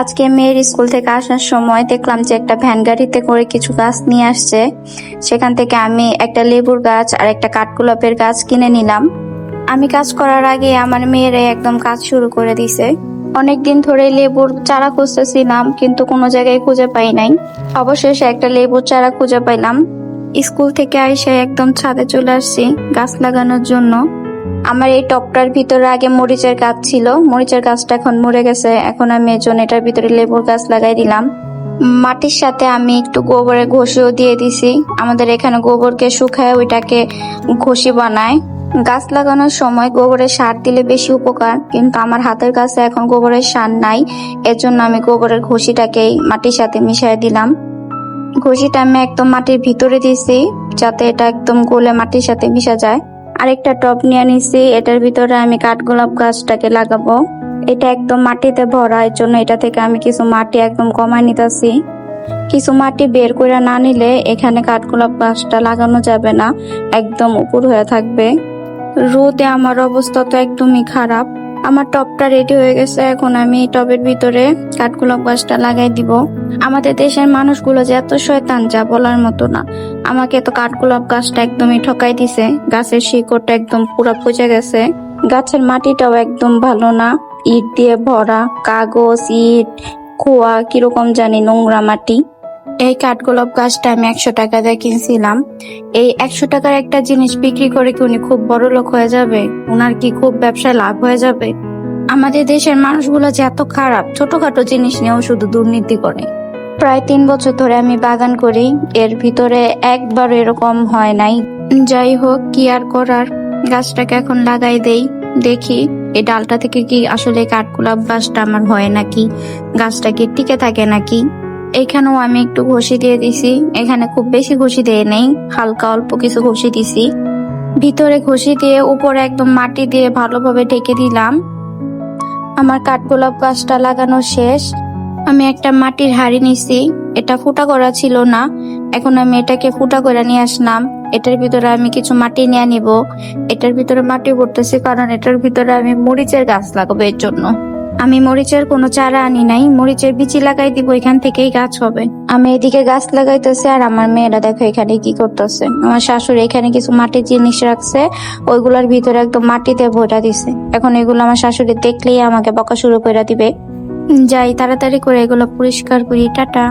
আজকে মেয়ের স্কুল থেকে আসার সময় দেখলাম যে একটা ভ্যান গাড়িতে করে কিছু গাছ নিয়ে আসছে। সেখান থেকে আমি একটা লেবুর গাছ আর একটা কাঠগোলাপের গাছ কিনে নিলাম। আমি কাজ করার আগে আমার মেয়েরা একদম কাজ শুরু করে দিছে। অনেকদিন ধরে লেবুর চারা খুঁজতেছিলাম, কিন্তু কোনো জায়গায় খুঁজে পাই নাই। অবশেষে একটা লেবুর চারা খুঁজে পাইলাম। স্কুল থেকে আইসা একদম ছাদে চলে আসছি গাছ লাগানোর জন্য। আমার এই টবটার ভিতরে আগে মরিচের গাছ ছিল, মরিচের গাছটা এখন মরে গেছে। এখন আমি এর জন্য এটার ভিতরে লেবুর গাছ লাগাই দিলাম। মাটির সাথে আমি একটু গোবরের ঘষিও দিয়ে দিছি। আমাদের এখানে গোবরকে শুকায় ওইটাকে ঘষি বানায়। গাছ লাগানোর সময় গোবরের সার দিলে বেশি উপকার, কিন্তু আমার হাতের কাছে এখন গোবরের সার নাই। এর জন্য আমি গোবরের ঘষিটাকেই মাটির সাথে মিশিয়ে দিলাম। ঘষিটা আমি একদম মাটির ভিতরে দিছি, যাতে এটা একদম গলে মাটির সাথে মিশে যায়। আরেকটা টব নিয়ে নিছি, এটার ভিতরে আমি কাঠগোলাপ গাছটাকে লাগাবো। এটা একদম মাটিতে ভরা, এর জন্য এটা থেকে আমি কিছু মাটি একদম কমায় নিতেছি। কিছু মাটি বের করে না নিলে এখানে কাঠগোলাপ গাছটা লাগানো যাবে না, একদম উপর হয়ে থাকবে। রোদে আমার অবস্থা তো একদমই খারাপ। আমার টবটা রেডি হয়ে গেছে, এখন আমি টবের ভিতরে কাঠগোলাপ গাছটা লাগাই দিব। আমাদের দেশের মানুষগুলো যে এত শয়তান যা বলার মতো না। আমাকে তো কাঠগোলাপ গাছটা একদমই ঠকাই দিছে, গাছের শিকড়টা একদম পুরো পচে গেছে। গাছের মাটিটাও একদম ভালো না, ইট দিয়ে ভরা, কাগজ, ইট, খোয়া, কিরকম জানি নোংরা মাটি। এই কাঠগোলাপ গাছটা আমি 100 টাকা দিয়ে কিনছিলাম। এই 100 টাকার একটা জিনিস বিক্রি করে কি উনি খুব বড় লোক হয়ে যাবে? উনার কি খুব ব্যবসায় লাভ হয়ে যাবে? আমাদের দেশের মানুষগুলো যে এত খারাপ, ছোটখাটো জিনিস নিয়েও শুধু দুর্নীতি করে। প্রায় 3 বছর ধরে আমি বাগান করি, এর ভিতরে একবার এরকম হয় নাই। যাই হোক, কি আর করার, গাছটাকে এখন লাগাই দেই। দেখি এই ডালটা থেকে কি আসলে কাঠগোলাপ গাছটা আমার হয় নাকি, গাছটা কি টিকে থাকে নাকি। এখানেও আমি একটু ঘষি দিয়ে দিছি। এখানে খুব বেশি ঘষি দিয়ে নেই, হালকা অল্প কিছু ঘষি দিছি। ভিতরে ঘষি দিয়ে উপরে একদম মাটি দিয়ে ভালোভাবে ঢেকে দিলাম। আমার কাঠগোলাপ গাছটা লাগানো শেষ। আমি একটা মাটির হাঁড়ি নিছি, এটা ফুটা করা ছিল না। এখন আমি এটাকে ফুটা করে নিয়ে আসলাম। এটার ভিতরে আমি কিছু মাটি নিয়ে নিব। এটার ভিতরে মাটি ভরতেছি কারণ এটার ভিতরে আমি মরিচের গাছ লাগাবো। এর জন্য আমি মরিচের কোনো চারা আনি নাই, মরিচের বিচি লাগাই দিব, এখান থেকেই গাছ হবে। আমি এদিকে গাছ লাগাইতেছি আর আমার মেয়েরা দেখো এখানে কি করতেছে। আমার শাশুড়ি এখানে কিছু মাটির জিনিস রাখছে, ওইগুলোর ভিতরে একদম মাটিতে ভরা দিছে। এখন এগুলো আমার শাশুড়ি দেখলেই আমাকে বকা শুরু করে দিবে। যাই তাড়াতাড়ি করে এগুলো পরিষ্কার করি। টাটা।